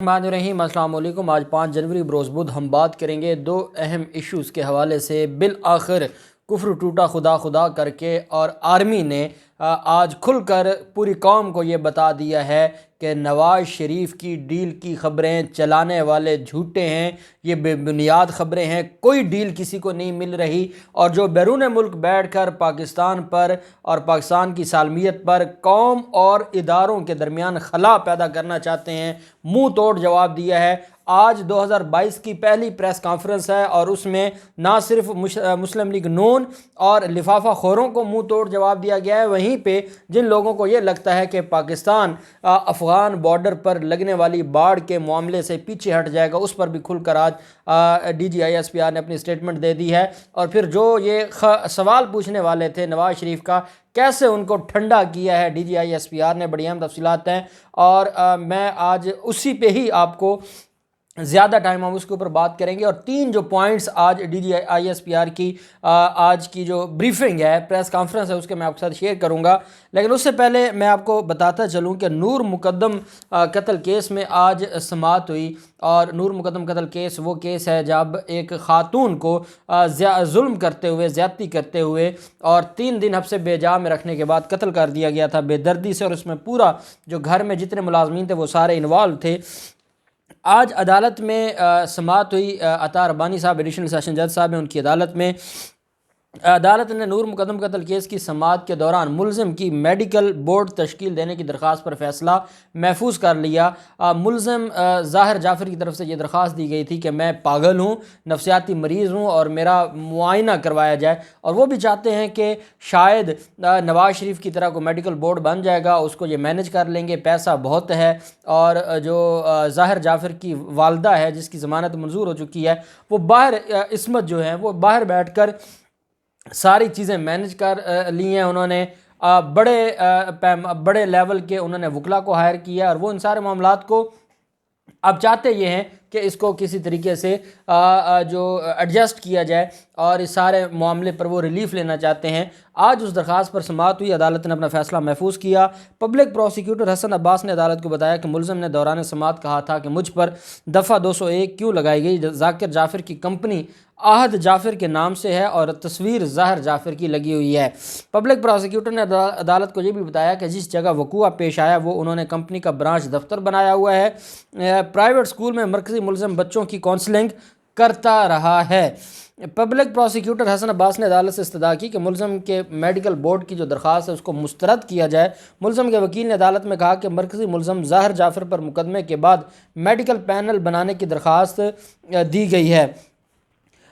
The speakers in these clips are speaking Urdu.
الرحیم السلام علیکم۔ آج 5 جنوری بروز بدھ ہم بات کریں گے دو اہم ایشوز کے حوالے سے۔ بالآخر کفر ٹوٹا خدا خدا کر کے، اور آرمی نے آج کھل کر پوری قوم کو یہ بتا دیا ہے کہ نواز شریف کی ڈیل کی خبریں چلانے والے جھوٹے ہیں، یہ بے بنیاد خبریں ہیں، کوئی ڈیل کسی کو نہیں مل رہی، اور جو بیرون ملک بیٹھ کر پاکستان پر اور پاکستان کی سالمیت پر قوم اور اداروں کے درمیان خلا پیدا کرنا چاہتے ہیں، منہ توڑ جواب دیا ہے۔ آج 2022 کی پہلی پریس کانفرنس ہے، اور اس میں نہ صرف مسلم لیگ نون اور لفافہ خوروں کو منہ توڑ جواب دیا گیا ہے، وہیں پہ جن لوگوں کو یہ لگتا ہے کہ پاکستان افغان بارڈر پر لگنے والی باڑ کے معاملے سے پیچھے ہٹ جائے گا، اس پر بھی کھل کر آج D G I S P R نے اپنی سٹیٹمنٹ دے دی ہے۔ اور پھر جو یہ سوال پوچھنے والے تھے نواز شریف کا، کیسے ان کو ٹھنڈا کیا ہے D G I S P R نے، بڑی اہم تفصیلات ہیں، اور میں آج اسی پہ ہی آپ کو زیادہ ٹائم ہم اس کے اوپر بات کریں گے۔ اور 3 جو پوائنٹس آج D G I S P R کی آج کی جو بریفنگ ہے، پریس کانفرنس ہے، اس کے میں آپ کے ساتھ شیئر کروں گا۔ لیکن اس سے پہلے میں آپ کو بتاتا چلوں کہ نور مقدم قتل کیس میں آج سماعت ہوئی، اور نور مقدم قتل کیس وہ کیس ہے جب ایک خاتون کو ظلم کرتے ہوئے، زیادتی کرتے ہوئے، اور 3 دن حبس بے جا میں رکھنے کے بعد قتل کر دیا گیا تھا بے دردی سے، اور اس میں پورا جو گھر میں جتنے ملازمین تھے وہ سارے انوالو تھے۔ آج عدالت میں سماعت ہوئی، عطا ربانی صاحب ایڈیشنل سیشن جج صاحب ہیں، ان کی عدالت میں عدالت نے نور مقدم قتل کیس کی سماعت کے دوران ملزم کی میڈیکل بورڈ تشکیل دینے کی درخواست پر فیصلہ محفوظ کر لیا۔ ملزم ظاہر جعفر کی طرف سے یہ درخواست دی گئی تھی کہ میں پاگل ہوں، نفسیاتی مریض ہوں، اور میرا معائنہ کروایا جائے، اور وہ بھی چاہتے ہیں کہ شاید نواز شریف کی طرح کو میڈیکل بورڈ بن جائے گا، اس کو یہ مینج کر لیں گے، پیسہ بہت ہے، اور جو ظاہر جعفر کی والدہ ہے جس کی ضمانت منظور ہو چکی ہے، وہ باہر عصمت جو ہے وہ باہر بیٹھ کر ساری چیزیں مینج کر لی ہیں۔ انہوں نے بڑے لیول کے انہوں نے وکلا کو ہائر کیا، اور وہ ان سارے معاملات کو اب چاہتے یہ ہیں کہ اس کو کسی طریقے سے جو ایڈجسٹ کیا جائے، اور اس سارے معاملے پر وہ ریلیف لینا چاہتے ہیں۔ آج اس درخواست پر سماعت ہوئی، عدالت نے اپنا فیصلہ محفوظ کیا۔ پبلک پروسیکیوٹر حسن عباس نے عدالت کو بتایا کہ ملزم نے دوران سماعت کہا تھا کہ مجھ پر دفعہ 201 کیوں لگائی گئی، ذاکر جعفر کی کمپنی عہد جعفر کے نام سے ہے، اور تصویر ظاہر جعفر کی لگی ہوئی ہے۔ پبلک پروسیکیوٹر نے عدالت کو یہ بھی بتایا کہ جس جگہ وقوع پیش آیا وہ انہوں نے کمپنی کا برانچ دفتر بنایا ہوا ہے۔ پرائیویٹ اسکول میں مرکزی ملزم بچوں کی کونسلنگ کرتا رہا ہے۔ پبلک پروسیکیوٹر حسن عباس نے عدالت سے استدعا کی کہ ملزم کے میڈیکل بورڈ کی جو درخواست ہے اس کو مسترد کیا جائے۔ ملزم کے وکیل نے عدالت میں کہا کہ مرکزی ملزم ظاہر جعفر پر مقدمے کے بعد میڈیکل پینل بنانے کی درخواست دی گئی ہے۔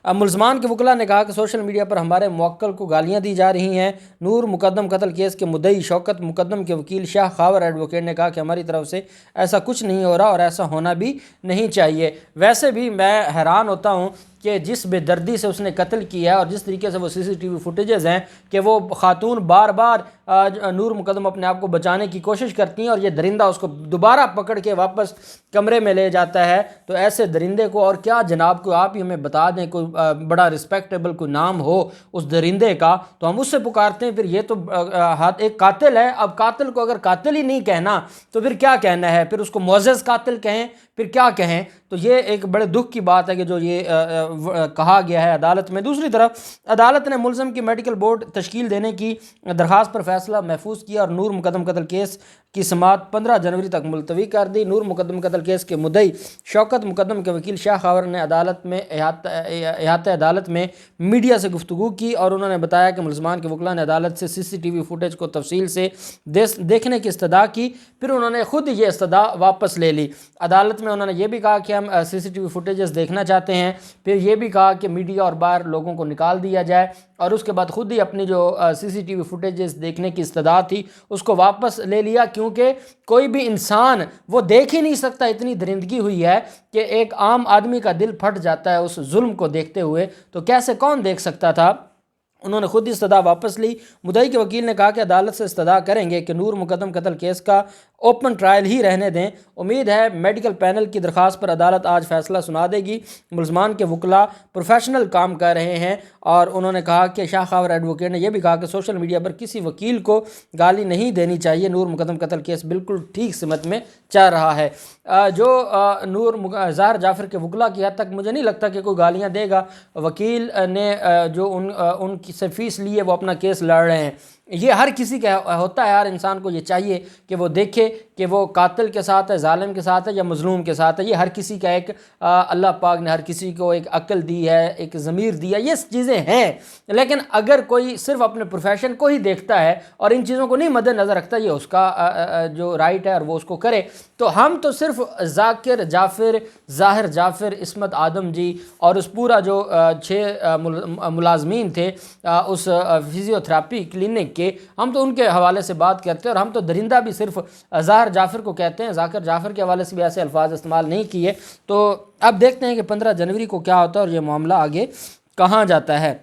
ملزمان کے وکلاء نے کہا کہ سوشل میڈیا پر ہمارے موکل کو گالیاں دی جا رہی ہیں۔ نور مقدم قتل کیس کے مدعی شوکت مقدم کے وکیل شاہ خاور ایڈوکیٹ نے کہا کہ ہماری طرف سے ایسا کچھ نہیں ہو رہا، اور ایسا ہونا بھی نہیں چاہیے۔ ویسے بھی میں حیران ہوتا ہوں کہ جس بے دردی سے اس نے قتل کیا ہے، اور جس طریقے سے وہ سی سی ٹی وی فوٹیجز ہیں کہ وہ خاتون بار بار نور مقدم اپنے آپ کو بچانے کی کوشش کرتی ہیں، اور یہ درندہ اس کو دوبارہ پکڑ کے واپس کمرے میں لے جاتا ہے۔ تو ایسے درندے کو، اور کیا جناب کو آپ ہی ہمیں بتا دیں کوئی بڑا رسپیکٹیبل کوئی نام ہو اس درندے کا، تو ہم اس سے پکارتے ہیں۔ پھر یہ تو ایک قاتل ہے، اب قاتل کو اگر قاتل ہی نہیں کہنا تو پھر کیا کہنا ہے؟ پھر اس کو معزز قاتل کہیں، پھر کیا کہیں؟ تو یہ ایک بڑے دکھ کی بات ہے کہ جو یہ کہا گیا ہے عدالت میں۔ دوسری طرف عدالت نے ملزم کی میڈیکل بورڈ تشکیل دینے کی درخواست پر فیصلہ محفوظ کیا، اور نور مقدم قتل کیس کی سماعت 15 جنوری تک ملتوی کر دی۔ نور مقدم قتل کیس کے مدعی شوکت مقدم کے وکیل شاہ خاور نے عدالت میں احاطہ عدالت میں میڈیا سے گفتگو کی، اور انہوں نے بتایا کہ ملزمان کے وکلاء نے عدالت سے سی سی ٹی وی فوٹیج کو تفصیل سے دیکھنے کی استدعا کی، پھر انہوں نے خود یہ استدعا واپس لے لی۔ عدالت میں انہوں نے یہ بھی کہا کہ ہم سی سی ٹی وی فوٹیجز دیکھنا چاہتے ہیں، پھر یہ بھی کہا کہ میڈیا اور باہر لوگوں کو نکال دیا جائے، اور اس کے بعد خود ہی اپنی جو سی سی ٹی وی فوٹیجز دیکھنے کی استدعا تھی اس کو واپس لے لیا، کیونکہ کوئی بھی انسان وہ دیکھ ہی نہیں سکتا، اتنی درندگی ہوئی ہے کہ ایک عام آدمی کا دل پھٹ جاتا ہے اس ظلم کو دیکھتے ہوئے، تو کیسے کون دیکھ سکتا تھا؟ انہوں نے خود استدعا واپس لی۔ مدعی کے وکیل نے کہا کہ عدالت سے استدعا کریں گے کہ نور مقدم قتل کیس کا اوپن ٹرائل ہی رہنے دیں۔ امید ہے میڈیکل پینل کی درخواست پر عدالت آج فیصلہ سنا دے گی۔ ملزمان کے وکلاء پروفیشنل کام کر رہے ہیں، اور انہوں نے کہا کہ شاہ خاور ایڈوکیٹ نے یہ بھی کہا کہ سوشل میڈیا پر کسی وکیل کو گالی نہیں دینی چاہیے۔ نور مقدم قتل کیس بالکل ٹھیک سمت میں چل رہا ہے۔ جو ظاہر جعفر کے وکلاء کی حد تک مجھے نہیں لگتا کہ کوئی گالیاں دے گا۔ وکیل نے جو ان کی سے فیس لی ہے وہ اپنا کیس لڑ رہے ہیں۔ یہ ہر کسی کا ہوتا ہے، ہر انسان کو یہ چاہیے کہ وہ دیکھے کہ وہ قاتل کے ساتھ ہے، ظالم کے ساتھ ہے یا مظلوم کے ساتھ ہے۔ یہ ہر کسی کا ایک اللہ پاک نے ہر کسی کو ایک عقل دی ہے، ایک ضمیر دی ہے، یہ چیزیں ہیں۔ لیکن اگر کوئی صرف اپنے پروفیشن کو ہی دیکھتا ہے اور ان چیزوں کو نہیں مد نظر رکھتا، یہ اس کا جو رائٹ ہے اور وہ اس کو کرے۔ تو ہم تو صرف ذاکر جعفر، ظاہر جعفر، عصمت آدم جی اور اس پورا جو 6 ملازمین تھے اس فزیو تھراپی کلینک کے، ہم تو ان کے حوالے سے بات کرتے ہیں، اور ہم تو درندہ بھی صرف ظاہر جعفر کو کہتے ہیں، ذاکر جعفر کے حوالے سے بھی ایسے الفاظ استعمال نہیں کیے۔ تو اب دیکھتے ہیں کہ 15 جنوری کو کیا ہوتا ہے اور یہ معاملہ آگے کہاں جاتا ہے۔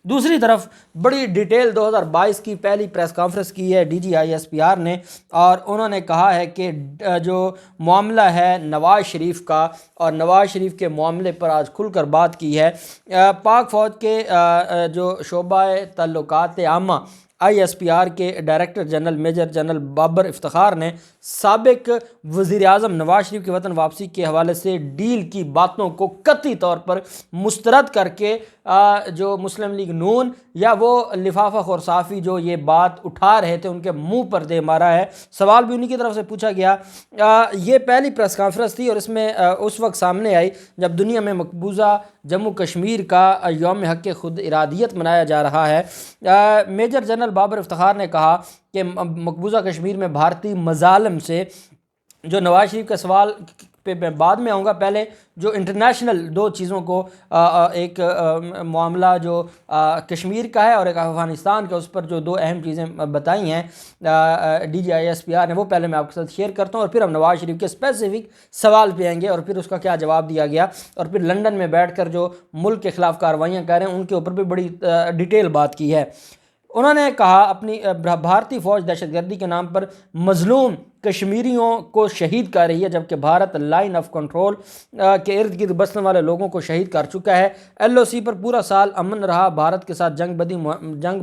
دوسری طرف بڑی ڈیٹیل 2022 کی پہلی پریس کانفرنس کی ہے DGISPR نے، اور انہوں نے کہا ہے کہ جو معاملہ ہے نواز شریف کا، اور نواز شریف کے معاملے پر آج کھل کر بات کی ہے۔ پاک فوج کے جو شعبہ تعلقات عامہ ISPR کے director general major general Babar Iftikhar نے سابق وزیر اعظم نواز شریف کی وطن واپسی کے حوالے سے ڈیل کی باتوں کو قطعی طور پر مسترد کر کے جو مسلم لیگ نون یا وہ لفافہ خور صحافی جو یہ بات اٹھا رہے تھے ان کے منہ پر دے مارا ہے۔ سوال بھی انہی کی طرف سے پوچھا گیا۔ یہ پہلی پریس کانفرنس تھی، اور اس میں اس وقت سامنے آئی جب دنیا میں مقبوضہ جموں کشمیر کا یوم حق خود ارادیت منایا جا رہا ہے۔ میجر جنرل بابر افتخار نے کہا کہ مقبوضہ کشمیر میں بھارتی مظالم سے، جو نواز شریف کا سوال پہ میں بعد میں آؤں گا، پہلے جو انٹرنیشنل 2 چیزوں کو ایک معاملہ جو کشمیر کا ہے اور ایک افغانستان کا، اس پر جو 2 اہم چیزیں بتائی ہیں DGISPR نے، وہ پہلے میں آپ کے ساتھ شیئر کرتا ہوں، اور پھر ہم نواز شریف کے اسپیسیفک سوال پہ آئیں گے اور پھر اس کا کیا جواب دیا گیا، اور پھر لندن میں بیٹھ کر جو ملک کے خلاف کارروائیاں کر رہے ہیں ان کے اوپر بھی بڑی ڈیٹیل بات کی ہے۔ انہوں نے کہا اپنی بھارتی فوج دہشت گردی کے نام پر مظلوم کشمیریوں کو شہید کر رہی ہے، جبکہ بھارت لائن آف کنٹرول کے ارد گرد بسنے والے لوگوں کو شہید کر چکا ہے۔ LOC پر پورا سال امن رہا۔ بھارت کے ساتھ جنگ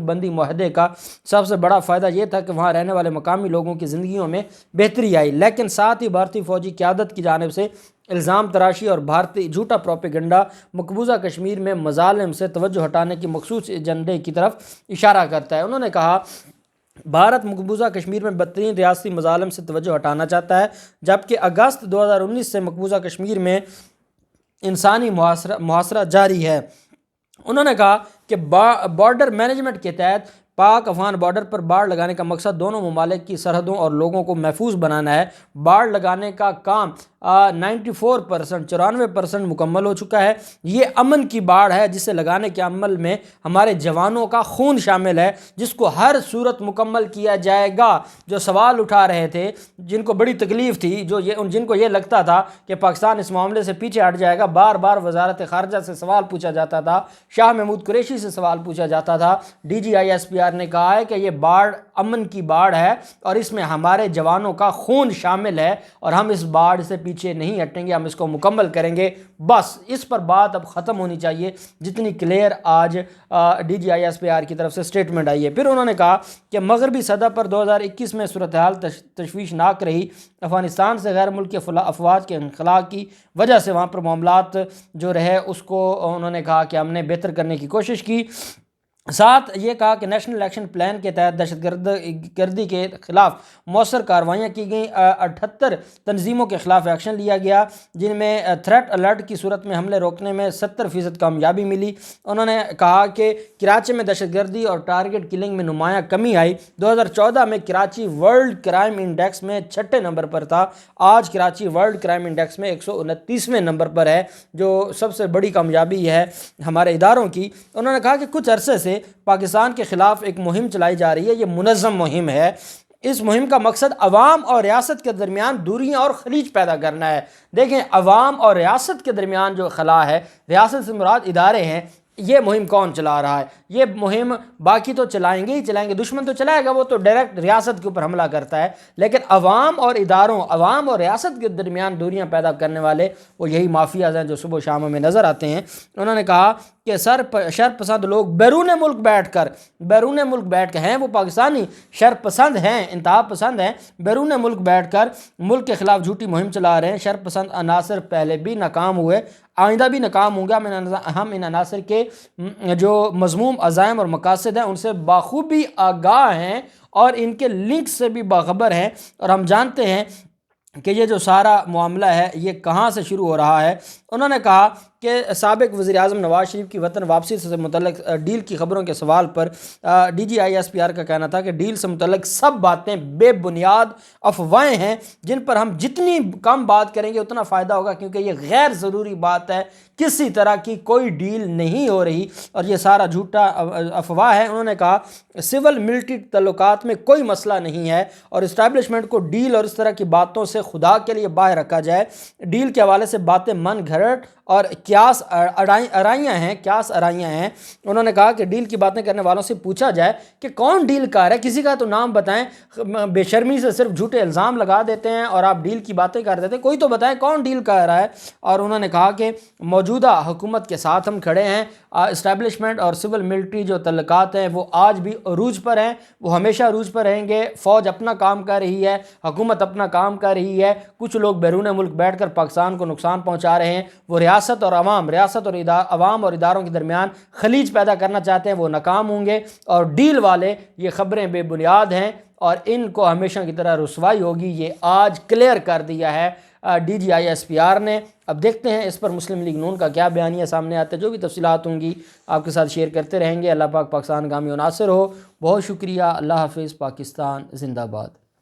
بندی معاہدے کا سب سے بڑا فائدہ یہ تھا کہ وہاں رہنے والے مقامی لوگوں کی زندگیوں میں بہتری آئی، لیکن ساتھ ہی بھارتی فوجی قیادت کی جانب سے الزام تراشی اور بھارتی جھوٹا پروپیگنڈا مقبوضہ کشمیر میں مظالم سے توجہ ہٹانے کی مخصوص ایجنڈے کی طرف اشارہ کرتا ہے۔ انہوں نے کہا بھارت مقبوضہ کشمیر میں بدترین ریاستی مظالم سے توجہ ہٹانا چاہتا ہے، جبکہ اگست 2019 سے مقبوضہ کشمیر میں انسانی محاصرہ جاری ہے۔ انہوں نے کہا کہ بارڈر مینجمنٹ کے تحت پاک افغان بارڈر پر باڑ لگانے کا مقصد دونوں ممالک کی سرحدوں اور لوگوں کو محفوظ بنانا ہے۔ باڑ لگانے کا کام 94% مکمل ہو چکا ہے۔ یہ امن کی باڑ ہے جسے لگانے کے عمل میں ہمارے جوانوں کا خون شامل ہے، جس کو ہر صورت مکمل کیا جائے گا۔ جو سوال اٹھا رہے تھے، جن کو بڑی تکلیف تھی، جن کو یہ لگتا تھا کہ پاکستان اس معاملے سے پیچھے ہٹ جائے گا، بار بار وزارت خارجہ سے سوال پوچھا جاتا تھا، شاہ محمود قریشی سے سوال پوچھا جاتا تھا۔ DGISPR نے کہا ہے کہ یہ باڑ امن کی باڑ ہے اور اس میں ہمارے جوانوں کا خون شامل ہے، اور ہم اس باڑ سے پیچھے نہیں ہٹیں گے، ہم اس کو مکمل کریں گے۔ بس اس پر بات اب ختم ہونی چاہیے، جتنی کلیئر آج DGISPR کی طرف سے سٹیٹمنٹ آئی ہے۔ پھر انہوں نے کہا کہ مغربی سطح پر 2021 میں صورتحال تشویشناک رہی۔ افغانستان سے غیر ملکی افواج کے انخلاء کی وجہ سے وہاں پر معاملات جو رہے اس کو انہوں نے کہا کہ ہم نے بہتر کرنے کی کوشش کی۔ ساتھ یہ کہا کہ نیشنل ایکشن پلان کے تحت دہشت گردی کے خلاف مؤثر کارروائیاں کی گئیں۔ 78 تنظیموں کے خلاف ایکشن لیا گیا، جن میں تھریٹ الرٹ کی صورت میں حملے روکنے میں 70% کامیابی ملی۔ انہوں نے کہا کہ کراچی میں دہشت گردی اور ٹارگٹ کلنگ میں نمایاں کمی آئی۔ 2014 میں کراچی ورلڈ کرائم انڈیکس میں 6 نمبر پر تھا، آج کراچی ورلڈ کرائم انڈیکس میں 129ویں نمبر پر ہے، جو سب سے بڑی کامیابی ہے ہمارے اداروں کی۔ انہوں نے کہا کہ کچھ عرصے سے پاکستان کے خلاف ایک مہم چلائی جا رہی ہے، یہ منظم مہم ہے۔ اس مہم کا مقصد عوام اور ریاست کے درمیان دوریاں اور خلیج پیدا کرنا ہے۔ دیکھیں، عوام اور ریاست کے درمیان جو خلا ہے، ریاست سے مراد ادارے ہیں، یہ مہم کون چلا رہا ہے؟ یہ مہم باقی تو چلائیں گے ہی چلائیں گے، دشمن تو چلائے گا، وہ تو ڈائریکٹ ریاست کے اوپر حملہ کرتا ہے، لیکن عوام اور اداروں، عوام اور ریاست کے درمیان دوریاں پیدا کرنے والے وہ یہی مافیاز ہیں جو صبح و شام میں نظر آتے ہیں۔ انہوں نے کہا کہ شر پسند لوگ بیرون ملک بیٹھ کر ہیں، وہ پاکستانی شر پسند ہیں، انتہا پسند ہیں، بیرون ملک بیٹھ کر ملک کے خلاف جھوٹی مہم چلا رہے ہیں۔ شر پسند عناصر پہلے بھی ناکام ہوئے، آئندہ بھی ناکام ہوں گا۔ ہم ان عناصر کے جو مذموم عزائم اور مقاصد ہیں ان سے بخوبی آگاہ ہیں اور ان کے لنک سے بھی باخبر ہیں، اور ہم جانتے ہیں کہ یہ جو سارا معاملہ ہے یہ کہاں سے شروع ہو رہا ہے۔ انہوں نے کہا کہ سابق وزیر اعظم نواز شریف کی وطن واپسی سے متعلق ڈیل کی خبروں کے سوال پر D G I S P R کا کہنا تھا کہ ڈیل سے متعلق سب باتیں بے بنیاد افواہیں ہیں جن پر ہم جتنی کم بات کریں گے اتنا فائدہ ہوگا، کیونکہ یہ غیر ضروری بات ہے، کسی طرح کی کوئی ڈیل نہیں ہو رہی اور یہ سارا جھوٹا افواہ ہے۔ انہوں نے کہا سول ملٹری تعلقات میں کوئی مسئلہ نہیں ہے اور اسٹیبلشمنٹ کو ڈیل اور اس طرح کی باتوں سے خدا کے لیے باہر رکھا جائے۔ ڈیل کے حوالے سے باتیں من گھڑت اور کیاس ارائیاں ہیں۔ انہوں نے کہا کہ ڈیل کی باتیں کرنے والوں سے پوچھا جائے کہ کون ڈیل کار ہے، کسی کا تو نام بتائیں، بے شرمی سے صرف جھوٹے الزام لگا دیتے ہیں اور آپ ڈیل کی باتیں کر دیتے ہیں، کوئی تو بتائیں کون ڈیل کر رہا ہے۔ اور انہوں نے کہا کہ موجودہ حکومت کے ساتھ ہم کھڑے ہیں، اسٹیبلشمنٹ اور سول ملٹری جو تعلقات ہیں وہ آج بھی عروج پر ہیں، وہ ہمیشہ عروج پر رہیں گے۔ فوج اپنا کام کر رہی ہے، حکومت اپنا کام کر رہی ہے، کچھ لوگ بیرون ملک بیٹھ کر پاکستان کو نقصان پہنچا رہے ہیں، وہ ریاست اور عوام اور اداروں کے درمیان خلیج پیدا کرنا چاہتے ہیں، وہ ناکام ہوں گے، اور ڈیل والے یہ خبریں بے بنیاد ہیں اور ان کو ہمیشہ کی طرح رسوائی ہوگی، یہ آج کلیئر کر دیا ہے D G I S P R نے۔ اب دیکھتے ہیں اس پر مسلم لیگ نون کا کیا بیانیہ سامنے آتا ہے، جو بھی تفصیلات ہوں گی آپ کے ساتھ شیئر کرتے رہیں گے۔ اللہ پاک پاکستان گامی و ناصر ہو۔ بہت شکریہ، اللہ حافظ، پاکستان زندہ باد۔